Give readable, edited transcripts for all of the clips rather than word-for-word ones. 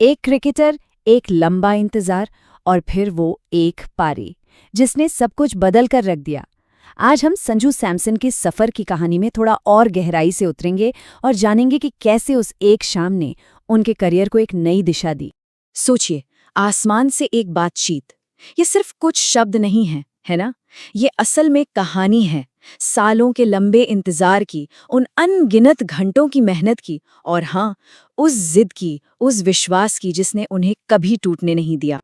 एक क्रिकेटर, एक लंबा इंतजार और फिर वो एक पारी जिसने सब कुछ बदल कर रख दिया। आज हम संजू सैमसन के सफर की कहानी में थोड़ा और गहराई से उतरेंगे और जानेंगे कि कैसे उस एक शाम ने उनके करियर को एक नई दिशा दी। सोचिए, आसमान से एक बातचीत। ये सिर्फ कुछ शब्द नहीं है ना? ये असल में कहानी है, सालों के लंबे इंतजार की, उन अनगिनत घंटों की मेहनत की, और हाँ, उस जिद की, उस विश्वास की जिसने उन्हें कभी टूटने नहीं दिया।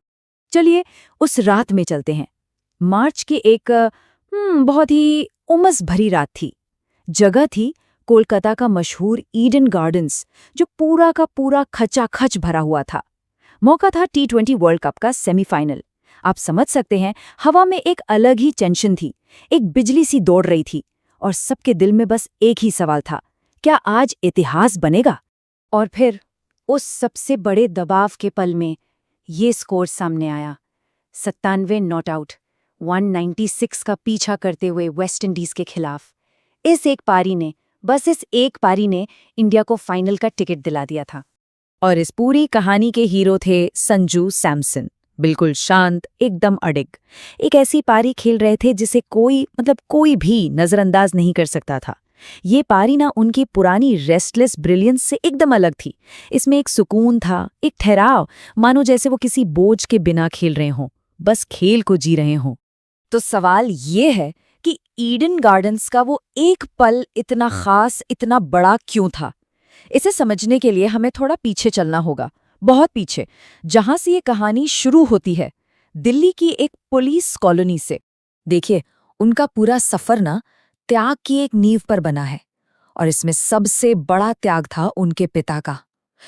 चलिए उस रात में चलते हैं। मार्च की एक बहुत ही उमस भरी रात थी। जगह थी कोलकाता का मशहूर ईडन गार्डन्स, जो पूरा का पूरा खचाखच भरा हुआ था। मौका था T20 वर्ल्ड कप का सेमीफाइनल। आप समझ सकते हैं, हवा में एक अलग ही टेंशन थी, एक बिजली सी दौड़ रही थी और सबके दिल में बस एक ही सवाल था, क्या आज इतिहास बनेगा? और फिर उस सबसे बड़े दबाव के पल में ये स्कोर सामने आया। 97 नॉट आउट, 196 का पीछा करते हुए वेस्ट इंडीज के खिलाफ। इस एक पारी ने, बस इस एक पारी ने इंडिया को फाइनल का टिकट दिला दिया था। और इस पूरी कहानी के हीरो थे संजू सैमसन। बिल्कुल शांत, एकदम अडिग। एक ऐसी पारी खेल रहे थे जिसे कोई भी नजरअंदाज नहीं कर सकता था। ये पारी ना उनकी पुरानी रेस्टलेस ब्रिलियंस से एकदम अलग थी। इसमें एक सुकून था, एक ठहराव, मानो जैसे वो किसी बोझ के बिना खेल रहे हों, बस खेल को जी रहे हों। तो सवाल ये है कि ईडन गार्डन्स का वो एक पल इतना खास, इतना बड़ा क्यों था? इसे समझने के लिए हमें थोड़ा पीछे चलना होगा, बहुत पीछे, जहां से ये कहानी शुरू होती है, दिल्ली की एक पुलिस कॉलोनी से। देखिए, उनका पूरा सफर ना त्याग की एक नींव पर बना है, और इसमें सबसे बड़ा त्याग था उनके पिता का।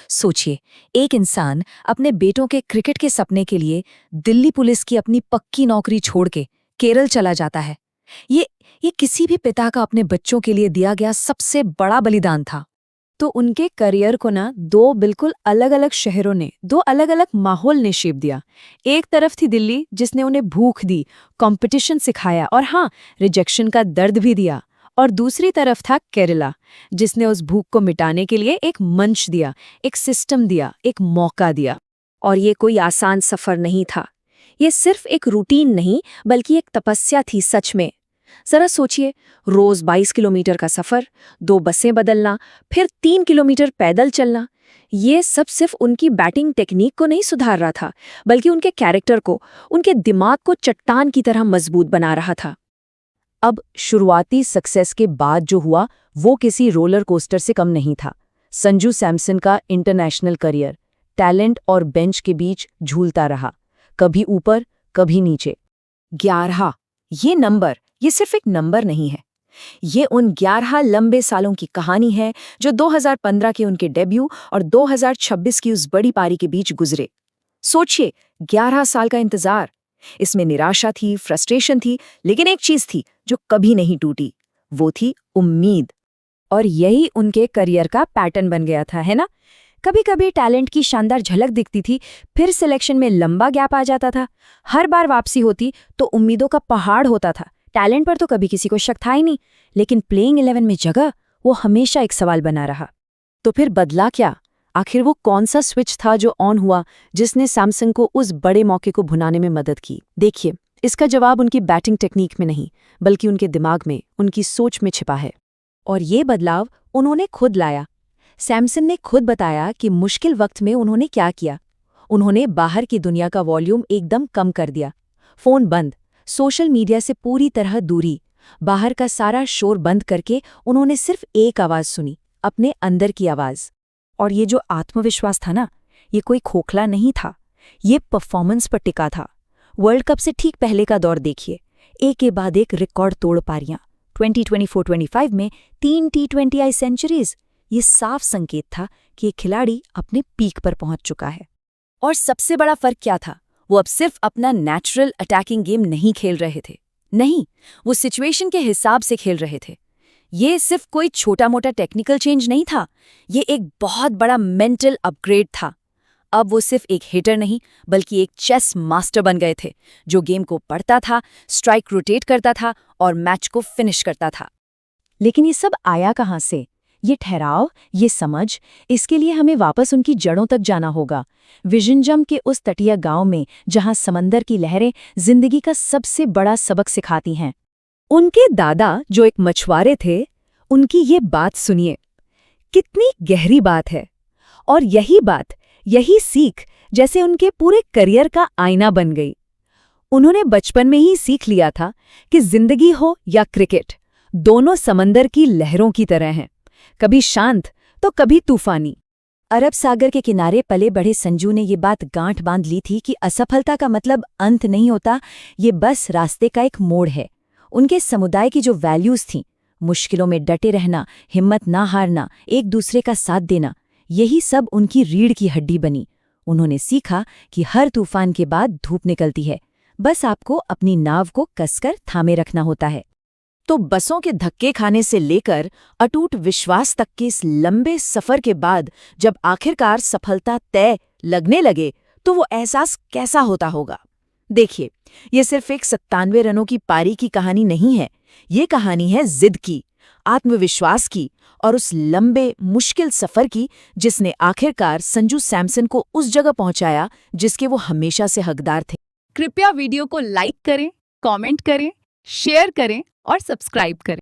सोचिए, एक इंसान अपने बेटों के क्रिकेट के सपने के लिए दिल्ली पुलिस की अपनी पक्की नौकरी छोड़ के केरल चला जाता है। ये किसी भी पिता का अपने बच्चों के लिए दिया गया सबसे बड़ा बलिदान था। तो उनके करियर को ना दो बिल्कुल अलग-अलग शहरों ने, दो अलग-अलग माहौल ने शेप दिया। एक तरफ थी दिल्ली, जिसने उन्हें भूख दी, कंपटीशन सिखाया और हाँ, रिजेक्शन का दर्द भी दिया। और दूसरी तरफ था केरला, जिसने उस भूख को मिटाने के लिए एक मंच दिया, एक सिस्टम दिया, एक मौका दिया। और ये कोई आसान सफर नहीं था। ये सिर्फ एक रूटीन नहीं, बल्कि एक तपस्या थी सच में। जरा सोचिए, रोज 22 किलोमीटर का सफर, 2 बसें बदलना, फिर 3 किलोमीटर पैदल चलना। ये सब सिर्फ उनकी बैटिंग टेक्निक को नहीं सुधार रहा था, बल्कि उनके कैरेक्टर को, उनके दिमाग को चट्टान की तरह मजबूत बना रहा था। अब शुरुआती सक्सेस के बाद जो हुआ, वो किसी रोलर कोस्टर से कम नहीं था। संजू सैमसन का इंटरनेशनल करियर टैलेंट और बेंच के बीच झूलता रहा, कभी ऊपर, कभी नीचे। 11, ये नंबर, ये सिर्फ एक नंबर नहीं है। ये उन 11 लंबे सालों की कहानी है जो 2015 के उनके डेब्यू और 2026 की उस बड़ी पारी के बीच गुजरे। सोचिए, 11 साल का इंतजार। इसमें निराशा थी, फ्रस्ट्रेशन थी, लेकिन एक चीज थी जो कभी नहीं टूटी, वो थी उम्मीद। और यही उनके करियर का पैटर्न बन गया था, है ना? कभी कभी टैलेंट की शानदार झलक दिखती थी, फिर सिलेक्शन में लंबा गैप आ जाता था। हर बार वापसी होती तो उम्मीदों का पहाड़ होता था। टैलेंट पर तो कभी किसी को शक था ही नहीं, लेकिन प्लेइंग 11 में जगह, वो हमेशा एक सवाल बना रहा। तो फिर बदला क्या? आखिर वो कौन सा स्विच था जो ऑन हुआ, जिसने सैमसन को उस बड़े मौके को भुनाने में मदद की? देखिए, इसका जवाब उनकी बैटिंग टेक्निक में नहीं, बल्कि उनके दिमाग में, उनकी सोच में छिपा है। और ये बदलाव उन्होंने खुद लाया। सैमसन ने खुद बताया कि मुश्किल वक्त में उन्होंने क्या किया। उन्होंने बाहर की दुनिया का वॉल्यूम एकदम कम कर दिया। फोन बंद, सोशल मीडिया से पूरी तरह दूरी, बाहर का सारा शोर बंद करके उन्होंने सिर्फ एक आवाज सुनी, अपने अंदर की आवाज। और ये जो आत्मविश्वास था ना, ये कोई खोखला नहीं था, ये परफॉर्मेंस पर टिका था। वर्ल्ड कप से ठीक पहले का दौर देखिए, एक के बाद एक रिकॉर्ड तोड़ पारियां। 2024-25 में 3 T20I सेंचुरीज। ये साफ संकेत था कि ये खिलाड़ी अपने पीक पर पहुंच चुका है। और सबसे बड़ा फर्क क्या था? वो अब सिर्फ अपना नेचुरल अटैकिंग गेम नहीं खेल रहे थे। नहीं, वो सिचुएशन के हिसाब से खेल रहे थे। ये सिर्फ कोई छोटा मोटा टेक्निकल चेंज नहीं था, ये एक बहुत बड़ा मेंटल अपग्रेड था। अब वो सिर्फ एक हिटर नहीं, बल्कि एक चेस मास्टर बन गए थे, जो गेम को पढ़ता था, स्ट्राइक रोटेट करता था और मैच को फिनिश करता था। लेकिन ये सब आया कहाँ से? ये ठहराव, ये समझ, इसके लिए हमें वापस उनकी जड़ों तक जाना होगा। विजनजम के उस तटीय गांव में जहां समंदर की लहरें जिंदगी का सबसे बड़ा सबक सिखाती हैं। उनके दादा जो एक मछुआरे थे, उनकी ये बात सुनिए। कितनी गहरी बात है। और यही बात, यही सीख जैसे उनके पूरे करियर का आईना बन गई। उन्होंने बचपन में ही सीख लिया था कि जिंदगी हो या क्रिकेट, दोनों समंदर की लहरों की तरह हैं, कभी शांत तो कभी तूफानी। अरब सागर के किनारे पले बढ़े संजू ने ये बात गांठ बांध ली थी कि असफलता का मतलब अंत नहीं होता, ये बस रास्ते का एक मोड़ है। उनके समुदाय की जो वैल्यूज थीं, मुश्किलों में डटे रहना, हिम्मत ना हारना, एक दूसरे का साथ देना, यही सब उनकी रीढ़ की हड्डी बनी। उन्होंने सीखा कि हर तूफान के बाद धूप निकलती है, बस आपको अपनी नाव को कसकर थामे रखना होता है। तो बसों के धक्के खाने से लेकर अटूट विश्वास तक के इस लंबे सफर के बाद जब आखिरकार सफलता तय लगने लगे, तो वो एहसास कैसा होता होगा। देखिए, ये सिर्फ एक 97 रनों की पारी की कहानी नहीं है, ये कहानी है जिद की, आत्मविश्वास की और उस लंबे मुश्किल सफर की जिसने आखिरकार संजू सैमसन को उस जगह पहुंचाया जिसके वो हमेशा से हकदार थे। कृपया वीडियो को लाइक करें, कमेंट करें, शेयर करें और सब्सक्राइब करें।